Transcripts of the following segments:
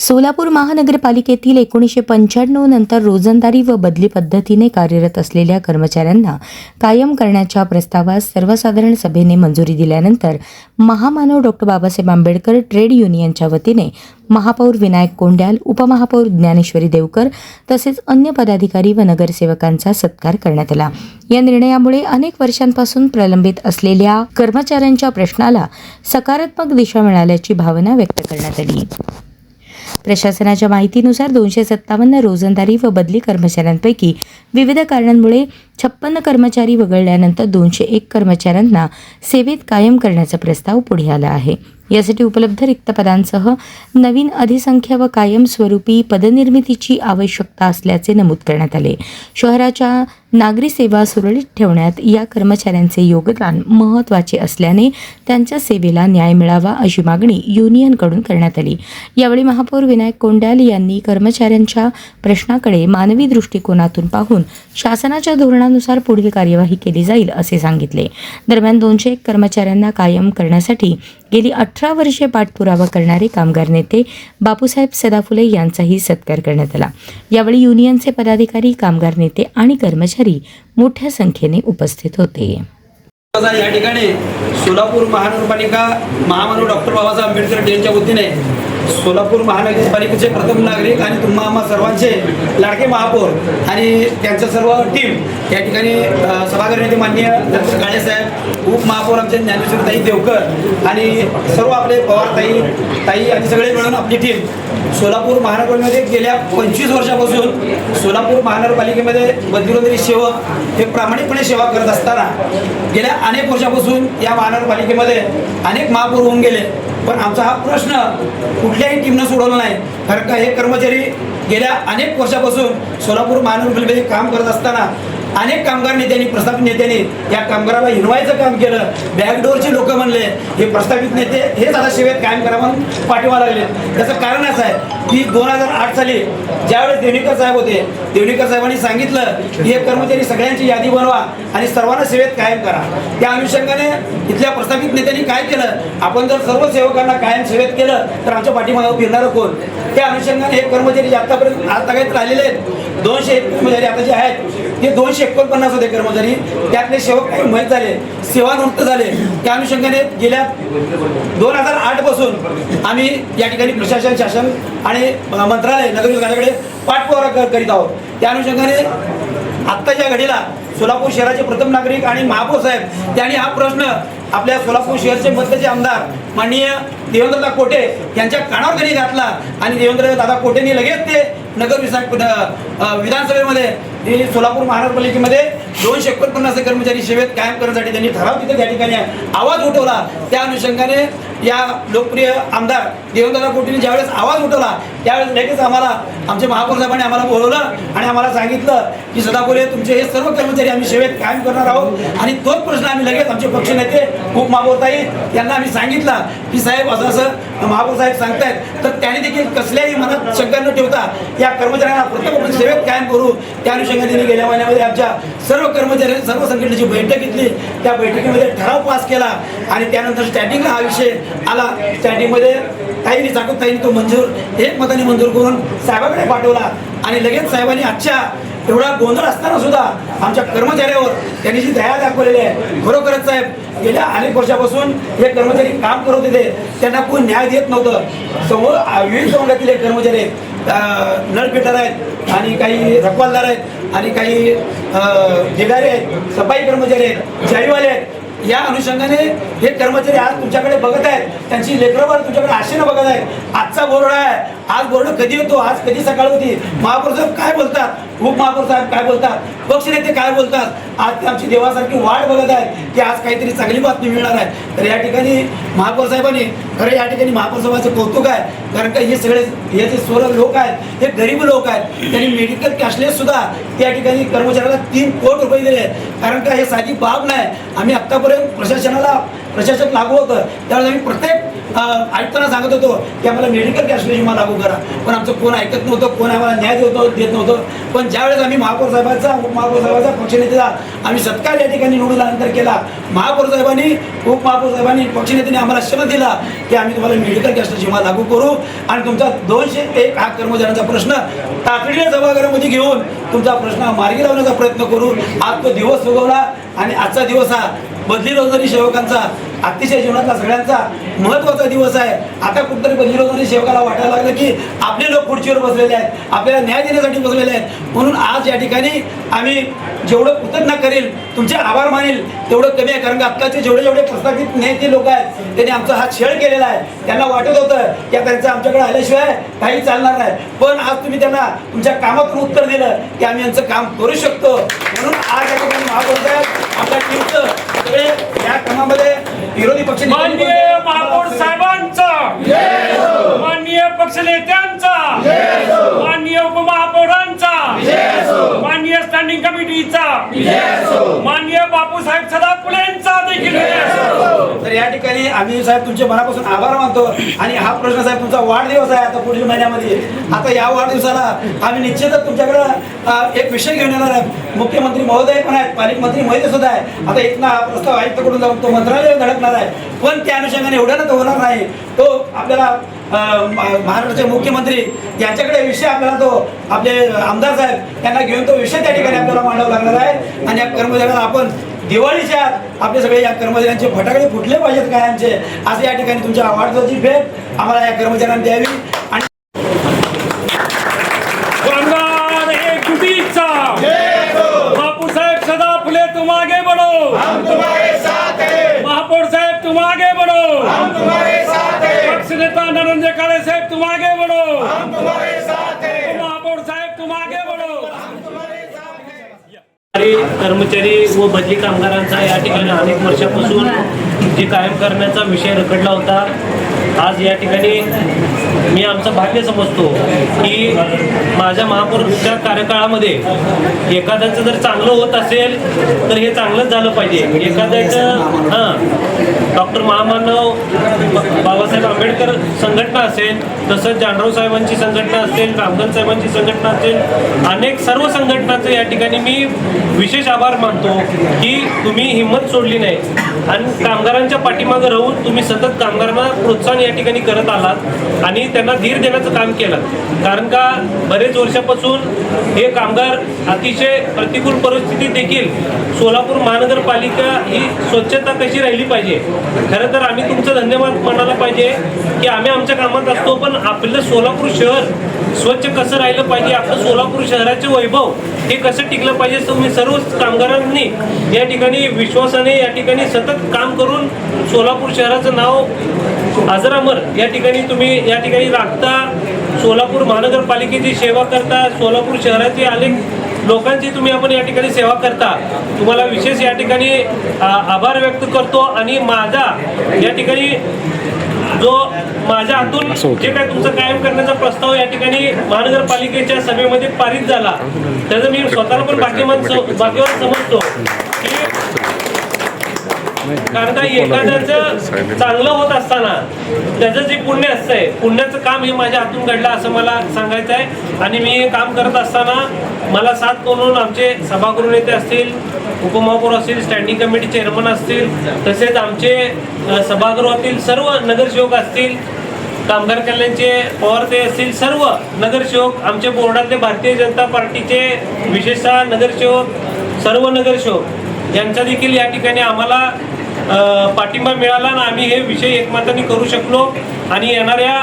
सोलापूर महानगरपालिकेतील 1995 नंतर रोजंदारी व बदली पद्धतीने कार्यरत असलेल्या कर्मचाऱ्यांना कायम करण्याच्या प्रस्तावास सर्वसाधारण सभेने मंजुरी दिल्यानंतर महामानव डॉ. बाबासाहेब आंबेडकर ट्रेड युनियनच्या वतीने महापौर विनायक कोंड्याल, उपमहापौर ज्ञानेश्वरी देवकर तसेच अन्य पदाधिकारी व नगरसेवकांचा सत्कार करण्यात आला। या निर्णयामुळे अनेक वर्षांपासून प्रलंबित असलेल्या कर्मचाऱ्यांच्या प्रश्नाला सकारात्मक दिशा मिळाल्याची भावना व्यक्त करण्यात आली। प्रशासनाच्या माहितीनुसार 257 रोजंदारी व बदली कर्मचाऱ्यांपैकी विविध कारणांमुळे 56 कर्मचारी वगळल्यानंतर 201 कर्मचाऱ्यांना सेवेत कायम करण्याचा प्रस्ताव पुढे आला आहे। यासाठी उपलब्ध रिक्त पदांसह नवीन अधिसंख्या व कायम स्वरूपी पदनिर्मितीची आवश्यकता असल्याचे नमूद करण्यात आले। शहराच्या नागरी सेवा सुरळीत ठेवण्यात या कर्मचाऱ्यांचे योगदान महत्त्वाचे असल्याने त्यांच्या सेवेला न्याय मिळावा अशी मागणी युनियनकडून करण्यात आली। यावेळी महापौर विनायक कोंड्याल यांनी कर्मचाऱ्यांच्या प्रश्नाकडे मानवी दृष्टिकोनातून पाहून शासनाच्या धोरणानुसार पुढील कार्यवाही केली जाईल असे सांगितले। दरम्यान 201 कर्मचाऱ्यांना कायम करण्यासाठी गेली 18 वर्षे पाठपुरावा करणारे कामगार नेते बापूसाहेब सदाफुले यांचाही सत्कार करण्यात आला। यावेळी युनियनचे पदाधिकारी, कामगार नेते आणि कर्मचारी मोठ्या संख्येने उपस्थित होते। या ठिकाणी सोलापूर महानगरपालिका महामानव डॉ. बाबासाहेब आंबेडकर यांच्या वतीने सोलापूर महानगरपालिकेचे प्रथम नागरिक आणि तुम्हा आम्हा सर्वांचे लाडके महापौर आणि त्यांचं सर्व टीम या ठिकाणी सभागृह नेते माननीय डॉक्टर काळे साहेब, उपमहापौर आमचे ज्ञानेश्वरी देवकर आणि सर्व आपले पवार ताई आणि सगळे मिळून आपली टीम सोलापूर महानगरपालिकेमध्ये गेल्या 25 वर्षापासून सोलापूर महानगरपालिकेमध्ये बदली सेवक हे प्रामाणिकपणे सेवा करत असताना गेल्या अनेक वर्षापासून या महानगरपालिकेमध्ये अनेक महापौर होऊन गेले, पण आमचा हा प्रश्न कुठल्याही टीमनं सोडवला नाही। कारण का हे कर्मचारी गेल्या अनेक वर्षापासून सोलापूर महानगरपालिकेमध्ये काम करत असताना अनेक कामगार नेत्यांनी, प्रस्थापित नेत्यांनी या कामगाराला हिनवायचं काम केलं। बॅकडोरचे लोक म्हणले हे प्रस्थापित नेते हेच आता सेवेत कायम करा म्हणून पाठिंबा लागले। त्याचं कारण असं आहे की 2008 साली ज्यावेळेस देवणीकर साहेब होते, देवणीकर साहेबांनी सांगितलं की हे कर्मचारी सगळ्यांची यादी बनवा आणि सर्वांना सेवेत कायम करा। त्या अनुषंगाने इथल्या प्रस्थापित नेत्यांनी काय केलं, आपण जर सर्व सेवकांना कायम सेवेत केलं तर आमच्या पाठीमागे फिरणारं कोण? त्या अनुषंगाने हे कर्मचारी आतापर्यंत आतापर्यंत राहिलेले आहेत 201 कर्मचारी आता जे आहेत ते 249 होते कर्मचारी, त्यातले सेवक काही मयत झाले, सेवानिवृत्त झाले। त्या अनुषंगाने गेल्या 2008 पासून आम्ही या ठिकाणी प्रशासन, शासन आणि मंत्रालय, नगर विभागाकडे पाठपुरावा करीत आहोत। त्या अनुषंगाने आत्ताच्या घडीला सोलापूर शहराचे प्रथम नागरिक आणि महापौर साहेब त्यांनी हा प्रश्न आपल्या सोलापूर शहरचे मध्यचे आमदार माननीय देवेंद्रदा कोटे यांच्या कानावर त्यांनी घातला आणि देवेंद्रदादा कोटेंनी लगेच ते नगर विधानसभेमध्ये सोलापूर महानगरपालिकेमध्ये 249 कर्मचारी सेवेत कायम करण्यासाठी त्यांनी ठराव तिथे त्या ठिकाणी आवाज उठवला। त्या अनुषंगाने या लोकप्रिय आमदार देवेंद्रदा कोटेंनी ज्यावेळेस आवाज उठवला त्यावेळेस लगेच आम्हाला आमचे महापौर साहेबांनी आम्हाला बोलवलं आणि आम्हाला सांगितलं की सदाफुले तुमचे हे सर्व कर्मचारी आम्ही सेवेत कायम करणार आहोत। आणि तोच प्रश्न आम्ही लगेच आमचे पक्ष नेते उपमहापौर ताई यांना आम्ही सांगितलं की साहेब असं असं महापौर साहेब सांगतायत, तर त्यांनी देखील कसल्याही मनात शंका न ठेवता या कर्मचाऱ्यांना प्रत्येक आपण सेवेत कायम करू। त्या अनुषंगाने गेल्या महिन्यामध्ये आमच्या सर्व कर्मचाऱ्यांनी सर्व संघटनेची बैठक घेतली, त्या बैठकीमध्ये ठराव पास केला आणि त्यानंतर स्टँडिंगला हा विषय आला। स्टँडिंगमध्ये ताईंनी तो मंजूर एक मताने मंजूर करून साहेबांकडे पाठवला आणि लगेच साहेबांनी आजच्या एवढा गोंधळ असताना सुद्धा आमच्या कर्मचाऱ्यावर त्यांनी जी दया दाखवलेली आहे, खरोखरच साहेब गेल्या अनेक वर्षापासून हे कर्मचारी काम करत होते, त्यांना कोण न्याय देत नव्हतं। विविध संघातील कर्मचारी नळपेटर आहेत आणि काही रखवालदार आहेत आणि काही ढिगारे आहेत, सफाई कर्मचारी आहेत, चाळीवाले आहेत। या अनुषंगाने हे कर्मचारी आज तुमच्याकडे बघत आहेत, त्यांची लेकरं तुमच्याकडे आशेनं बघत आहेत। आजचा बोर्ड आहे, आज बोर्ड कधी येतो, आज कधी सकाळ होती, महापौर साहेब काय बोलतात, उपमहापौर साहेब काय बोलतात, पक्षनेते काय बोलतात, आज आमची देवासारखी वाट बघत आहेत की आज काहीतरी चांगली बातमी मिळणार आहे। तर या ठिकाणी महापौर साहेबांनी खरं या ठिकाणी महापौर साहेबांचं कौतुक आहे, कारण का हे सगळे हे जे सोरं लोक आहेत हे गरीब लोक आहेत। त्यांनी मेडिकल कॅशलेस सुद्धा त्या ठिकाणी कर्मचाऱ्याला 3 कोटी रुपये दिले, कारण का हे साधी बाब नाही। आम्ही आत्तापर्यंत प्रशासन लागू होतं त्यावेळेस आम्ही प्रत्येक आयुक्तांना सांगत होतो की आम्हाला मेडिकल कॅशलेस विमा लागू करा, पण आमचं कोण ऐकत नव्हतं, कोण आम्हाला न्याय देत नव्हतं. पण ज्यावेळेस आम्ही महापौर साहेबांचा उपमहापौर साहेबांचा पक्षनेतेचा आम्ही सत्कार या ठिकाणी निवडून आल्यानंतर केला, महापौर साहेबांनी उपमहापौर साहेबांनी पक्षनेत्याने आम्हाला शब्द दिला की आम्ही तुम्हाला मेडिकल कॅशलेस विमा लागू करू आणि तुमचा 201 हा कर्मचाऱ्यांचा प्रश्न तातडीने सभागृहामध्ये घेऊन तुमचा प्रश्न मार्गी लावण्याचा प्रयत्न करू. आज तो दिवस उगवला आणि आजचा दिवस हा बदली रोजगारी सेवकांचा अतिशय जीवनातला सगळ्यांचा महत्त्वाचा दिवस आहे. आता कुठेतरी बदली रोजगारी सेवकाला वाटायला लागलं की आपले लोक खुर्चीवर बसलेले आहेत, आपल्याला न्याय देण्यासाठी बसलेले आहेत. म्हणून आज या ठिकाणी आम्ही जेवढं कृतज्ञ करेल, तुमचे आभार मानेल तेवढं कमी आहे. कारण की आत्ताचे जेवढे प्रस्थापित नेते लोक आहेत त्यांनी आमचा हा छळ केलेला आहे. त्यांना वाटत होतं की त्यांचं आमच्याकडे आल्याशिवाय काही चालणार नाही, पण आज तुम्ही त्यांना तुमच्या कामातून उत्तर दिलं की आम्ही यांचं काम करू शकतो. म्हणून आज या ठिकाणी महापौर साहेब आपल्या टीमचं सगळे या कामामध्ये विरोधी पक्ष माननीय महापौर साहेबांचा, माननीय पक्षनेत्यांचा, माननीय उपमहापौरांचा, माननीय स्टँडिंग कमिटीचा, माननीय बापूसाहेब सदाफुलेंचा देखील. तर या ठिकाणी आम्ही साहेब तुमचे मनापासून आभार मानतो. आणि हा प्रश्न साहेब तुमचा वाढदिवस आहे आता पुढील महिन्यामध्ये. आता या वाढदिवसाला आम्ही निश्चितच तुमच्याकडं एक विषय घेऊन येणार आहे. मुख्यमंत्री महोदय पण आहेत, पालकमंत्री महोदय सुद्धा आहे. आता इथनं हा प्रस्ताव आयुक्ताकडून जाऊन तो मंत्रालय धडकणार आहे. पण त्या अनुषंगाने एवढ्यानं तो होणार नाही. तो आपल्याला महाराष्ट्राचे मुख्यमंत्री यांच्याकडे विषय आपल्याला तो आपले आमदार साहेब यांना घेऊन तो विषय त्या ठिकाणी आपल्याला मांडावा लागणार आहे. आणि या कर्मचाऱ्यांना आपण दिवाळीच्या आपले सगळे या कर्मचाऱ्यांचे फटाकडे फुटले पाहिजेत कायमचे, असं या ठिकाणी तुमच्या वाढदिवसाची भेट आम्हाला या कर्मचाऱ्यांना द्यावी. आणि बापूसाहेब सदाफुले तुम आगे बढ़ो, हम तुम्हारे साथ हैं. महापौर साहेब तुम आगे बढ़ो, हम तुम्हारे साथ हैं. पक्ष नेता नरेंद्र काळे साहेब तुम आगे बढ़ो, हम तुम्हारे साथ हैं. महापौर साहेब तुम आगे बढ़ो, हम तुम्हारे साथ हैं. कर्मचारी व बदली कामगारांचा या ठिकाणी अनेक वर्षापासून जे कायम करण्याचा विषय रखडला होता, आज या ठिकाणी मी आमचं भाग्य समजतो की माझ्या महापौरच्या कार्यकाळामध्ये एखाद्याचं जर चांगलं होत असेल तर हे चांगलंच झालं पाहिजे. एखाद्याचं डॉक्टर महामानव बाबासाहेब आंबेडकर संघटना असेल, तसंच जानराव साहेबांची संघटना असेल, रामगण साहेबांची संघटना असेल, अनेक सर्व संघटनांचं या ठिकाणी मी विशेष आभार मानतो की तुम्ही हिंमत सोडली नाही आणि कामगारांच्या पाठीमागे राहून तुम्ही सतत कामगारांना प्रोत्साहन या ठिकाणी करत आलात आणि त्यांना धीर देण्याचं काम केलं. कारण का बरेच वर्षापासून हे कामगार अतिशय प्रतिकूल परिस्थितीत देखील सोलापूर महानगरपालिका ही स्वच्छता कशी राहिली पाहिजे. खरं तर आम्ही तुमचं धन्यवाद मानायला पाहिजे की आम्ही आमच्या कामात असतो, पण आपलं सोलापूर शहर स्वच्छ कसं राहिलं पाहिजे, आपलं सोलापूर शहराचे वैभव हे कसं टिकलं पाहिजे. तुम्ही सर्व कामगारांनी या ठिकाणी विश्वासाने या ठिकाणी सतत काम करून सोलापूर शहराचं नाव अजरामर या ठिकाणी तुम्ही या ठिकाणी राखता. सोलापूर महानगरपालिकेची सेवा करता, सोलापूर शहराची अनेक लोकांची तुम्ही आपण या ठिकाणी सेवा करता. तुम्हाला विशेष या ठिकाणी आभार व्यक्त करतो. आणि माझा या ठिकाणी जो माझ्या हातून जे काय तुमचं कायम करण्याचा प्रस्ताव या ठिकाणी महानगरपालिकेच्या सभेमध्ये पारित झाला, त्याचं मी स्वतःला पण भाग्यवान समजतो की कारण का एखाद्याचं चांगलं होत असताना त्याचं जे पुण्य असतंय, पुण्याचं काम हे माझ्या हातून घडलं असं मला सांगायचं आहे. आणि मी हे काम करत असताना मला साथ करून आमचे सभागृह नेते असतील, उपमहापौर असतील, स्टँडिंग कमिटी चेअरमन असतील, तसेच आमचे सभागृहातील सर्व नगरसेवक असतील, कामगार कल्याणचे पवारते असतील, सर्व नगरसेवक, आमचे बोर्डातले भारतीय जनता पार्टीचे विशेषतः नगरसेवक, सर्व नगरसेवक यांचा देखील या ठिकाणी आम्हाला पाठिंबा मिळाला आणि आम्ही हे विषय एकमताने करू शकलो. आणि येणाऱ्या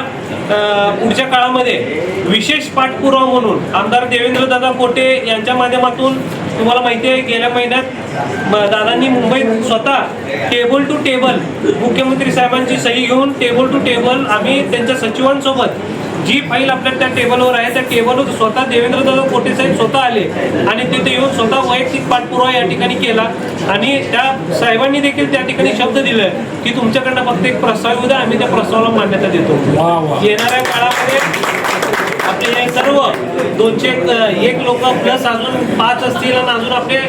पुढच्या काळामध्ये विशेष पाठपुरावा म्हणून आमदार देवेंद्रदादा कोटे यांच्या माध्यमातून तुम्हाला माहिती आहे गेल्या महिन्यात दादांनी मुंबईत स्वतः टेबल टू टेबल मुख्यमंत्री साहेबांची सही घेऊन टेबल टू टेबल आम्ही त्यांच्या सचिवांसोबत जी फाईल आपल्या त्या टेबलवर आहे त्या टेबलवर स्वतः देवेंद्रदादा कोटे साहेब स्वतः आले आणि तिथे येऊन स्वतः वैयक्तिक पाठपुरावा या ठिकाणी केला. आणि त्या साहेबांनी देखील त्या ठिकाणी शब्द दिले की तुमच्याकडनं फक्त एक प्रस्ताव येऊ द्या, आम्ही त्या प्रस्तावाला मान्यता देतो. येणाऱ्या काळामध्ये आपले हे सर्व 201 लोक प्लस अजून 5 असतील आणि अजून आपले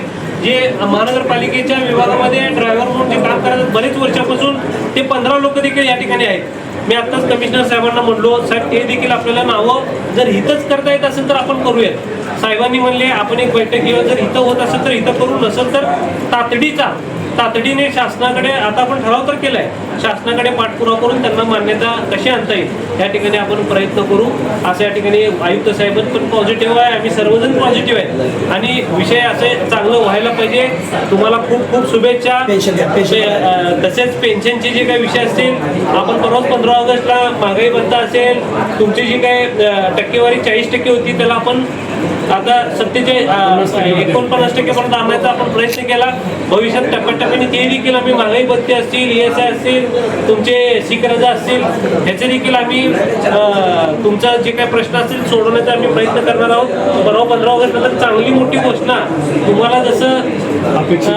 जे महानगरपालिकेच्या विभागामध्ये ड्रायव्हर म्हणून जे काम करतात बरेच वर्षापासून ते 15 लोक देखील या ठिकाणी आहेत. मी आत्ताच कमिशनर साहेबांना म्हणलो, साहेब ते देखील आपल्याला नावं जर इथंच करता येत असेल तर आपण करूयात. साहेबांनी म्हणले आपण एक बैठक घेऊ, जर इथं होत असेल तर इथं करू, नसेल तर तातडीने शासनाकडे आता आपण ठराव तर केलाय, शासनाकडे पाठपुरावा करून त्यांना मान्यता कशी आणता येईल या ठिकाणी आपण प्रयत्न करू. असं या ठिकाणी आयुक्त साहेब पण पॉझिटिव्ह आहे, आम्ही सर्वजण पॉझिटिव्ह आहेत आणि विषय असे चांगलं व्हायला पाहिजे. तुम्हाला खूप खूप शुभेच्छा. तसेच पेन्शनचे जे काही विषय असतील, आपण परवाच 15 ऑगस्टला महागाई भत्ता असेल, तुमची जी काही टक्केवारी 40% होती त्याला आपण आता 49% पर्यंत आणण्याचा आपण प्रयत्न केला. भविष्यात टप्प्याटप्प्याने ते देखील आम्ही महागाई भत्ते असतील, ESI असतील, तुमचे सिक रजा असतील, ह्याचे देखील आम्ही तुमचा जे काही प्रश्न असतील सोडवण्याचा आम्ही प्रयत्न करणार आहोत. परवा 15 ऑगस्ट नंतर चांगली मोठी घोषणा तुम्हाला जसं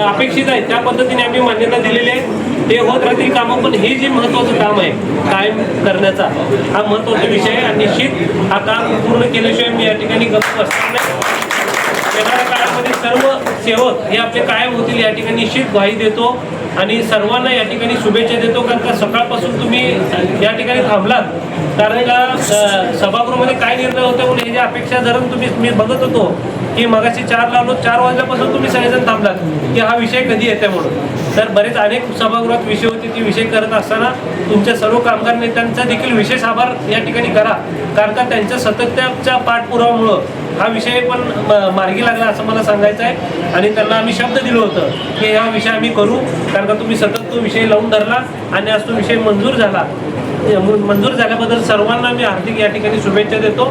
अपेक्षित आहे त्या पद्धतीने आम्ही मान्यता दिलेली आहे. ते होत राहतील कामं, पण हे जे महत्त्वाचं काम आहे कायम करण्याचा हा महत्त्वाचा विषय आहे आणि निश्चित हा काम पूर्ण केल्याशिवाय मी या ठिकाणी गप्प बसणार नाही. येणाऱ्या काळामध्ये सर्व सेवक हे आपले कायम होतील या ठिकाणी निश्चित ग्वाही देतो आणि सर्वांना या ठिकाणी शुभेच्छा देतो. कारण का सकाळपासून तुम्ही या ठिकाणी थांबलात, कारण का सभागृहामध्ये काय निर्णय होते म्हणून हे जे अपेक्षा धरून तुम्ही मी बघत होतो की मगाशी 4 लावलो, 4 वाजल्यापासून तुम्ही सगळेजण थांबलात की हा विषय कधी येते म्हणून. तर बरेच अनेक सभागृहात विषय होते, ती विषय करत असताना तुमच्या सर्व कामगार नेत्यांचा देखील विशेष आभार या ठिकाणी करा. कारण का त्यांच्या सततच्या पाठपुरावामुळं हा विषय पण मार्गी लागला असं मला सांगायचं आहे आणि त्यांना आम्ही शब्द दिलं होतं की हा विषय आम्ही करू. कारण का तुम्ही सतत तो विषय लावून धरला आणि आज तो विषय मंजूर झाला. मंजूर झाल्याबद्दल सर्वांना मी हार्दिक या ठिकाणी शुभेच्छा देतो.